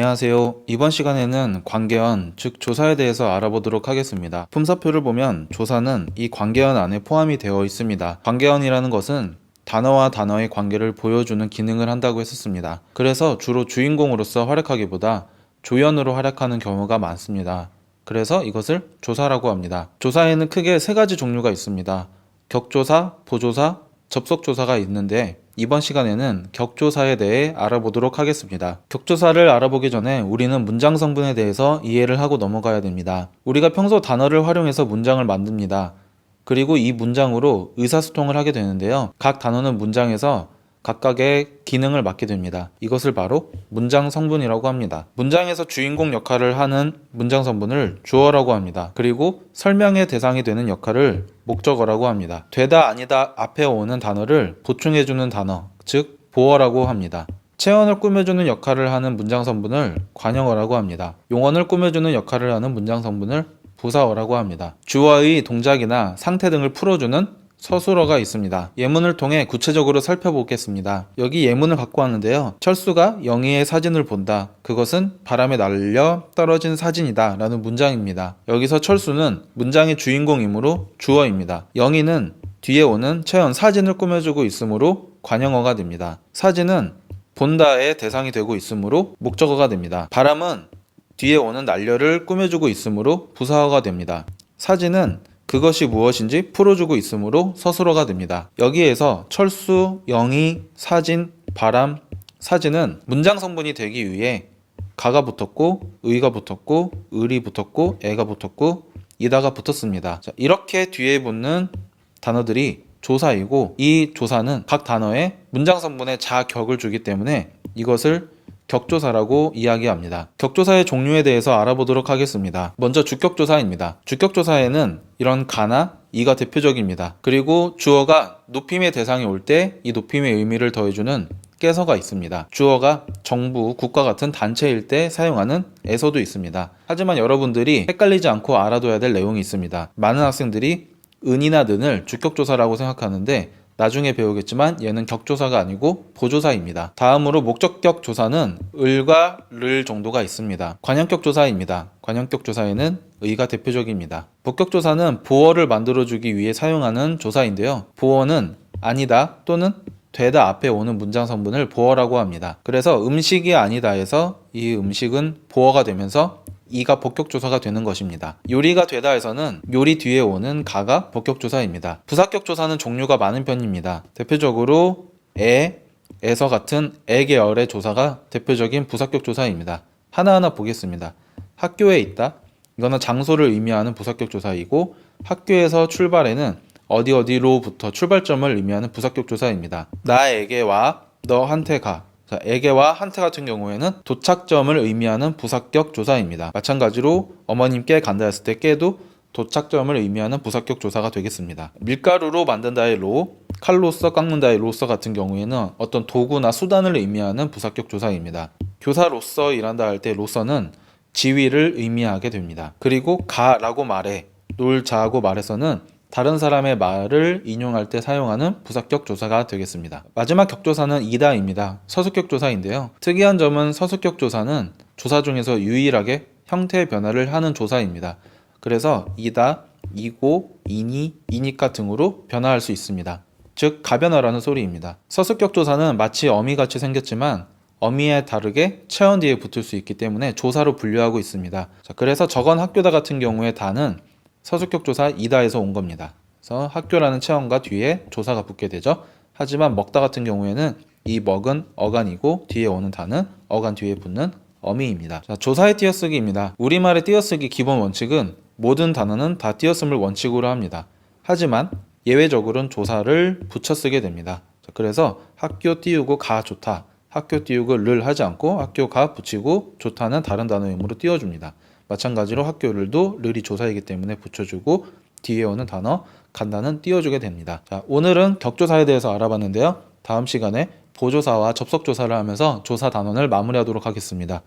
안녕하세요. 이번 시간에는 관계원, 즉 조사에 대해서 알아보도록 하겠습니다. 품사표를 보면 조사는 이 관계원 안에 포함이 되어 있습니다. 관계원이라는 것은 단어와 단어의 관계를 보여주는 기능을 한다고 했었습니다. 그래서 주로 주인공으로서 활약하기보다 조연으로 활약하는 경우가 많습니다. 그래서 이것을 조사라고 합니다. 조사에는 크게 세 가지 종류가 있습니다. 격조사, 보조사, 접속조사가 있는데 이번 시간에는 격조사에 대해 알아보도록 하겠습니다. 격조사를 알아보기 전에 우리는 문장 성분에 대해서 이해를 하고 넘어가야 됩니다. 우리가 평소 단어를 활용해서 문장을 만듭니다. 그리고 이 문장으로 의사소통을 하게 되는데요. 각 단어는 문장에서 각각의 기능을 맡게 됩니다. 이것을 바로 문장 성분이라고 합니다. 문장에서 주인공 역할을 하는 문장 성분을 주어라고 합니다. 그리고 설명의 대상이 되는 역할을 목적어라고 합니다. 되다 아니다 앞에 오는 단어를 보충해주는 단어, 즉 보어라고 합니다. 체언을 꾸며주는 역할을 하는 문장 성분을 관형어라고 합니다. 용언을 꾸며주는 역할을 하는 문장 성분을 부사어라고 합니다. 주어의 동작이나 상태 등을 풀어주는 서술어가 있습니다. 예문을 통해 구체적으로 살펴보겠습니다. 여기 예문을 갖고 왔는데요. 철수가 영희의 사진을 본다. 그것은 바람에 날려 떨어진 사진이다 라는 문장입니다. 여기서 철수는 문장의 주인공이므로 주어입니다. 영희는 뒤에 오는 체언 사진을 꾸며주고 있으므로 관형어가 됩니다. 사진은 본다의 대상이 되고 있으므로 목적어가 됩니다. 바람은 뒤에 오는 날려를 꾸며주고 있으므로 부사어가 됩니다. 사진은 그것이 무엇인지 풀어주고 있으므로 서술어가 됩니다. 여기에서 철수, 영희, 사진, 바람, 사진은 문장 성분이 되기 위해 가가 붙었고 의가 붙었고 을이 붙었고 애가 붙었고 이다가 붙었습니다. 자, 이렇게 뒤에 붙는 단어들이 조사이고 이 조사는 각 단어에 문장 성분에 자격을 주기 때문에 이것을 격조사라고 이야기합니다. 격조사의 종류에 대해서 알아보도록 하겠습니다. 먼저 주격조사입니다. 주격조사에는 이런 가나 이가 대표적입니다. 그리고 주어가 높임의 대상이 올 때 이 높임의 의미를 더해주는 깨서가 있습니다. 주어가 정부, 국가 같은 단체일 때 사용하는 에서도 있습니다. 하지만 여러분들이 헷갈리지 않고 알아둬야 될 내용이 있습니다. 많은 학생들이 은이나 는을 주격조사라고 생각하는데 나중에 배우겠지만 얘는 격조사가 아니고 보조사입니다. 다음으로 목적격 조사는 을과 를 정도가 있습니다. 관형격 조사입니다. 관형격 조사에는 의가 대표적입니다. 복격 조사는 보어를 만들어주기 위해 사용하는 조사인데요. 보어는 아니다 또는 되다 앞에 오는 문장 성분을 보어라고 합니다. 그래서 음식이 아니다에서 이 음식은 보어가 되면서 이가 복격조사가 되는 것입니다. 요리가 되다에서는 요리 뒤에 오는 가가 복격조사입니다. 부사격 조사는 종류가 많은 편입니다. 대표적으로 에서 같은 계열의 조사가 대표적인 부사격 조사입니다. 하나하나 보겠습니다. 학교에 있다. 이거는 장소를 의미하는 부사격 조사이고 학교에서 출발에는 어디로부터 출발점을 의미하는 부사격 조사입니다. 나에게 와, 너한테 가. 자, 에게와 한테 같은 경우에는 도착점을 의미하는 부사격 조사입니다. 마찬가지로 어머님께 간다 했을 때 깨도 도착점을 의미하는 부사격 조사가 되겠습니다. 밀가루로 만든다의 로, 칼로써 깎는다의 로써 같은 경우에는 어떤 도구나 수단을 의미하는 부사격 조사입니다. 교사로서 일한다 할 때 로서는 지위를 의미하게 됩니다. 그리고 가라고 말해, 놀자고 말해서는 다른 사람의 말을 인용할 때 사용하는 부사격 조사가 되겠습니다. 마지막 격조사는 이다입니다. 서술격 조사인데요. 특이한 점은 서술격 조사는 조사 중에서 유일하게 형태 변화를 하는 조사입니다. 그래서 이다, 이고, 이니, 이니까 등으로 변화할 수 있습니다. 즉 가변화라는 소리입니다. 서술격 조사는 마치 어미같이 생겼지만 어미에 다르게 체언 뒤에 붙을 수 있기 때문에 조사로 분류하고 있습니다. 자, 그래서 저건 학교다 같은 경우에 다는 서술격 조사 이다에서 온 겁니다. 그래서 학교라는 체언과 뒤에 조사가 붙게 되죠. 하지만 먹다 같은 경우에는 이 먹은 어간이고 뒤에 오는 다는 어간 뒤에 붙는 어미입니다. 자, 조사의 띄어쓰기입니다. 우리말의 띄어쓰기 기본 원칙은 모든 단어는 다 띄어쓰기를 원칙으로 합니다. 하지만 예외적으로는 조사를 붙여 쓰게 됩니다. 자, 그래서 학교 띄우고 가 좋다. 학교 띄우고 를 하지 않고 학교가 붙이고 좋다는 다른 단어 의무로 띄워줍니다. 마찬가지로 학교를도 르이 조사이기 때문에 붙여주고 뒤에 오는 단어 간다는 띄워주게 됩니다. 자, 오늘은 격조사에 대해서 알아봤는데요. 다음 시간에 보조사와 접속조사를 하면서 조사 단원을 마무리하도록 하겠습니다.